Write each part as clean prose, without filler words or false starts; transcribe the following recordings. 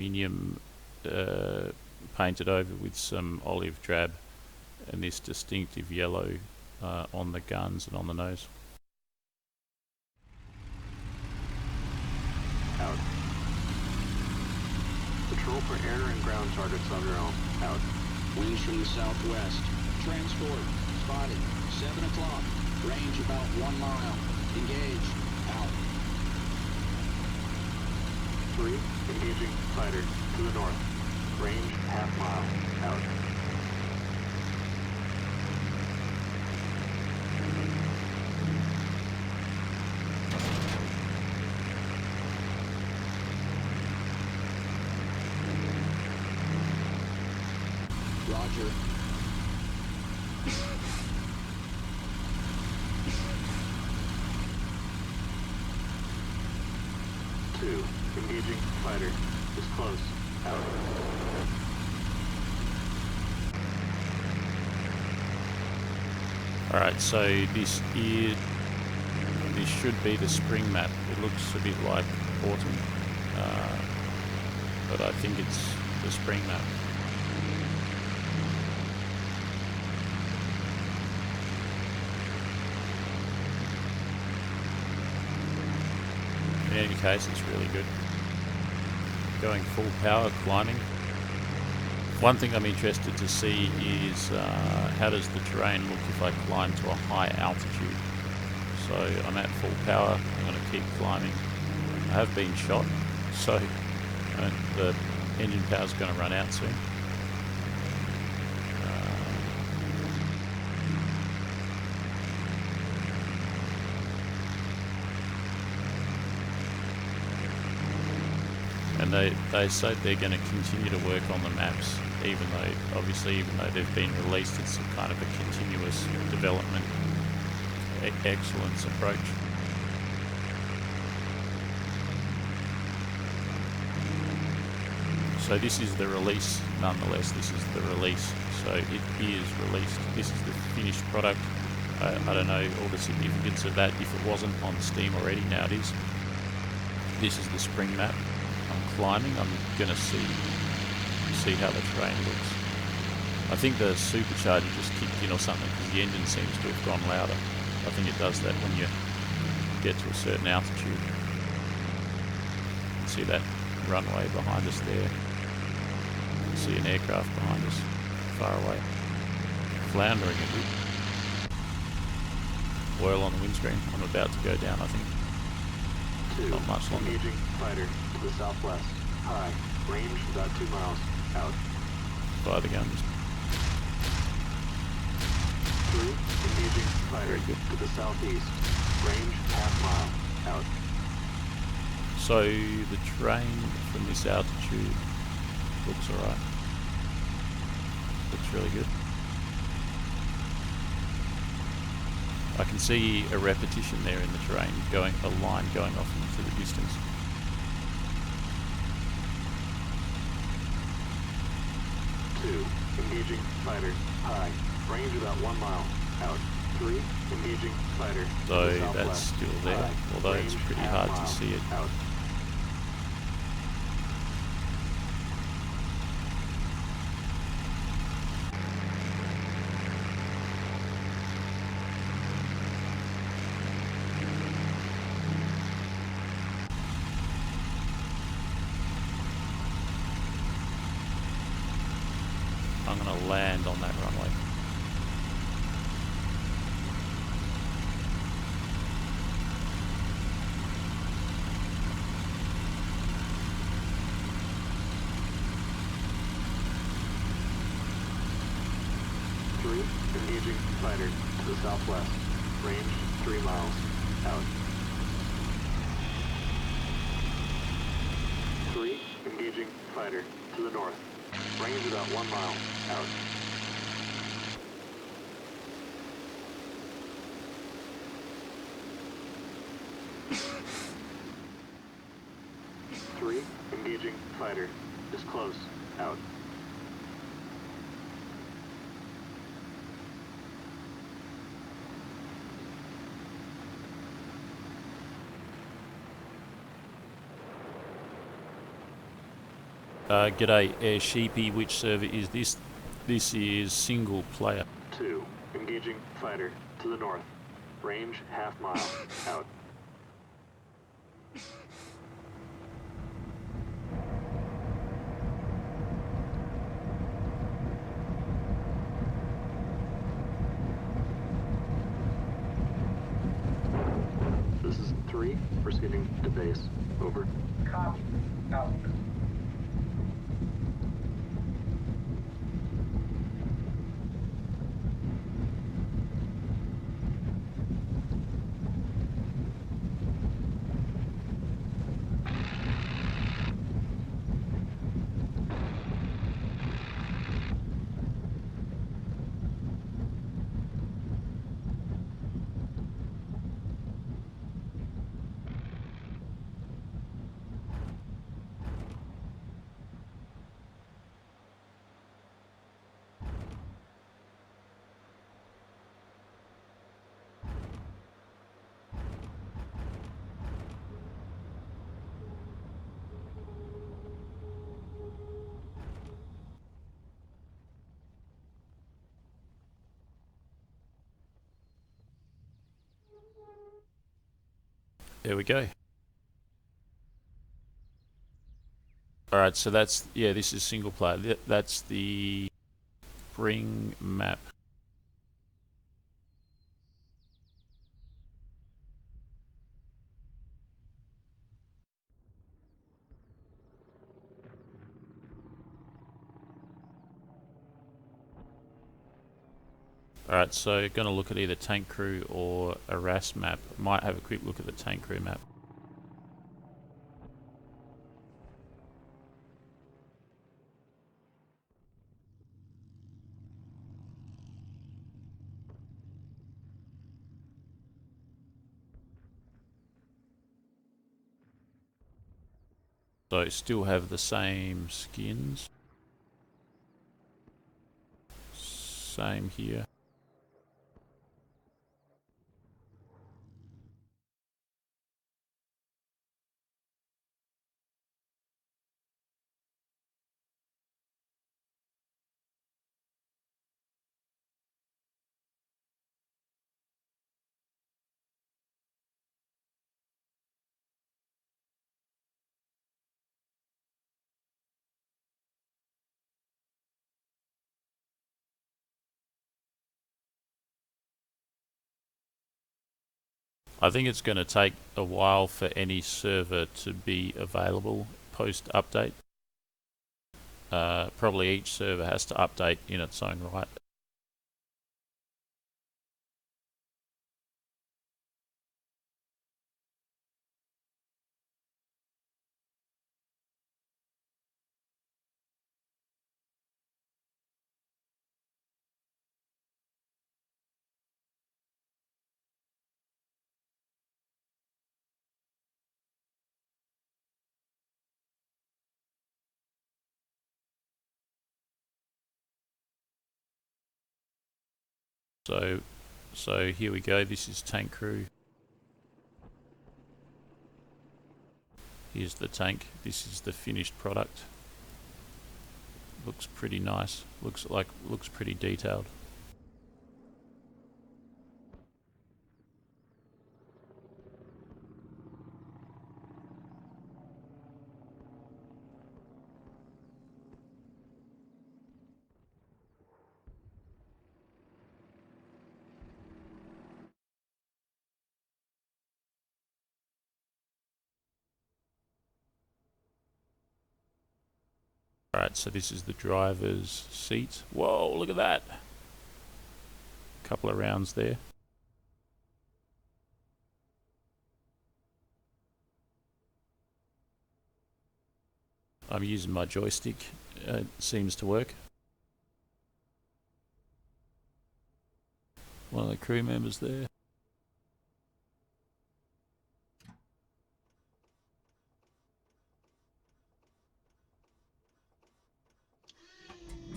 aluminium painted over with some olive drab and this distinctive yellow on the guns and on the nose. Out. Patrol for air and ground targets on your own. Out. Winds from the southwest. Transport. Spotted. 7 o'clock. Range about 1 mile. Engage. Out. 3. Engaging fighter to the north. Range half mile. Out. Roger. Two. Engaging fighter is close. Out. Alright, so this should be the spring map. It looks a bit like autumn, but I think it's the spring map. In any case, it's really good. Going full power, climbing. One thing I'm interested to see is how does the terrain look if I climb to a high altitude. So I'm at full power, I'm going to keep climbing. I have been shot, so the engine power is going to run out soon. And they said they're going to continue to work on the maps, even though they've been released, it's a kind of a continuous development excellence approach. So this is the release, nonetheless, this is the release. So it is released. This is the finished product. I don't know all the significance of that. If it wasn't on Steam already, now it is. This is the spring map. I'm climbing. I'm going to see how the terrain looks. I think the supercharger just kicked in or something because the engine seems to have gone louder. I think it does that when you get to a certain altitude. See that runway behind us there. See an aircraft behind us, far away. Floundering a bit. Oil on the windscreen. I'm about to go down, I think. Not much longer. Engaging fighter to the southwest. High. Range about 2 miles. Out. Fire the guns. 3. Engaging fighter to the southeast. Range half mile. Out. So the terrain from this altitude looks alright. Looks really good. I can see a repetition there in the terrain, a line going off into the distance. Two. Engaging fighter. High. Range about 1 mile. Out. 3. Engaging fighter. So that's still there, High. although it's Range pretty half hard to mile. see it. Out. I'm going to land on that runway. Three. Engaging fighter to the southwest. Range 3 miles. Out. 3. Engaging fighter to the north. Range about 1 mile. Out. Three. Engaging fighter is close. Out. G'day, Air Sheepy. Which server is this? This is single player. 2. Engaging fighter to the north. Range half mile. Out. This is 3. Proceeding to base. Over. Copy. Out. There we go. Alright, so that's, yeah, this is single player. That's the bring map. Alright, so going to look at either tank crew or a RAS map. Might have a quick look at the tank crew map. So still have the same skins. Same here. I think it's going to take a while for any server to be available post-update. Probably each server has to update in its own right. So here we go. This is tank crew. Here's the tank. This is the finished product. Looks pretty nice. Looks pretty detailed. Alright, so this is the driver's seat. Whoa, look at that! Couple of rounds there. I'm using my joystick. It seems to work. One of the crew members there.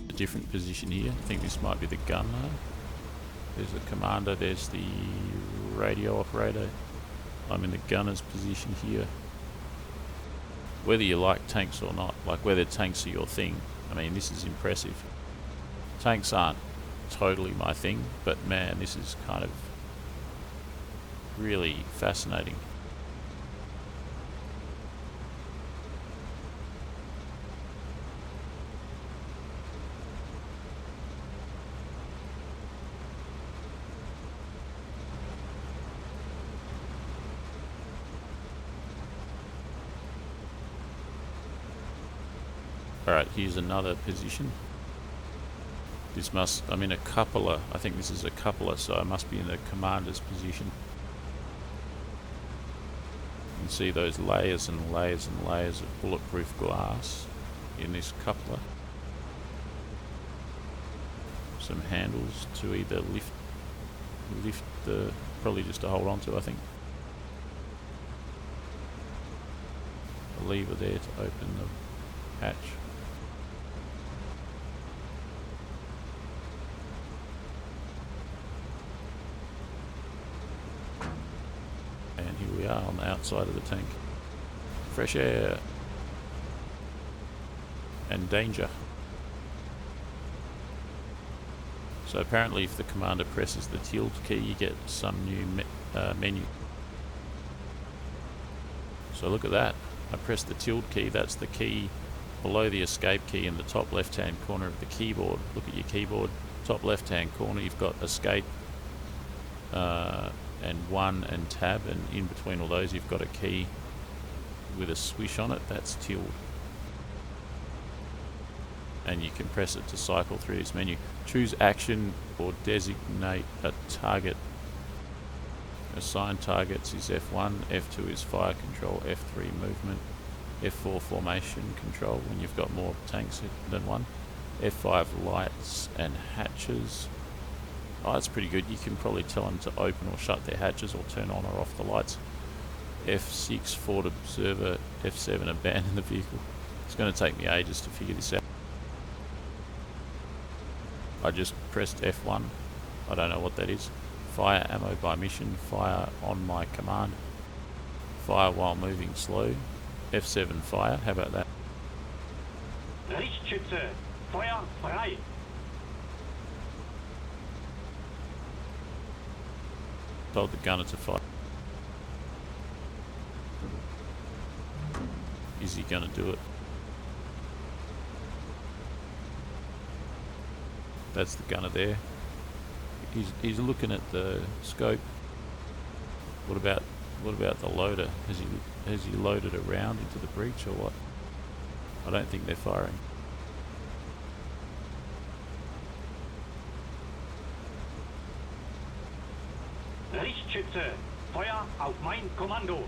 A different position here. I think this might be the gunner. There's the commander, there's the radio operator. I'm in the gunner's position here. whether you like tanks or not, like whether tanks are your thing, I mean, this is impressive. Tanks aren't totally my thing, but man, this is kind of really fascinating. Alright, here's another position. This must, I'm in a cupola, I think this is a cupola, so I must be in the commander's position. You can see those layers and layers and layers of bulletproof glass in this cupola. Some handles to either lift the, probably just to hold on to, I think. A lever there to open the hatch. And here we are on the outside of the tank. Fresh air and danger. So apparently if the commander presses the tilde key, you get some new menu. So look at that. I pressed the tilde key, that's the key below the escape key in the top left hand corner of the keyboard. Look at your keyboard, top left hand corner, you've got escape and 1 and tab, and in between all those you've got a key with a swish on it, that's tilde. And you can press it to cycle through this menu. Choose action or designate a target. Assign targets is F1, F2 is fire control, F3 movement, F4 formation control when you've got more tanks than one, F5 lights and hatches. Oh, that's pretty good. You can probably tell them to open or shut their hatches or turn on or off the lights. F6 forward observer, F7 abandon the vehicle. It's going to take me ages to figure this out. I just pressed F1. I don't know what that is. Fire ammo by mission. Fire on my command. Fire while moving slow. F7 fire. How about that? Richtschütze, Feuer frei. Told the gunner to fire. Is he going to do it? That's the gunner there. He's looking at the scope. What about the loader? Has he loaded around into the breach or what? I don't think they're firing. Richtschütze, Feuer auf mein Kommando.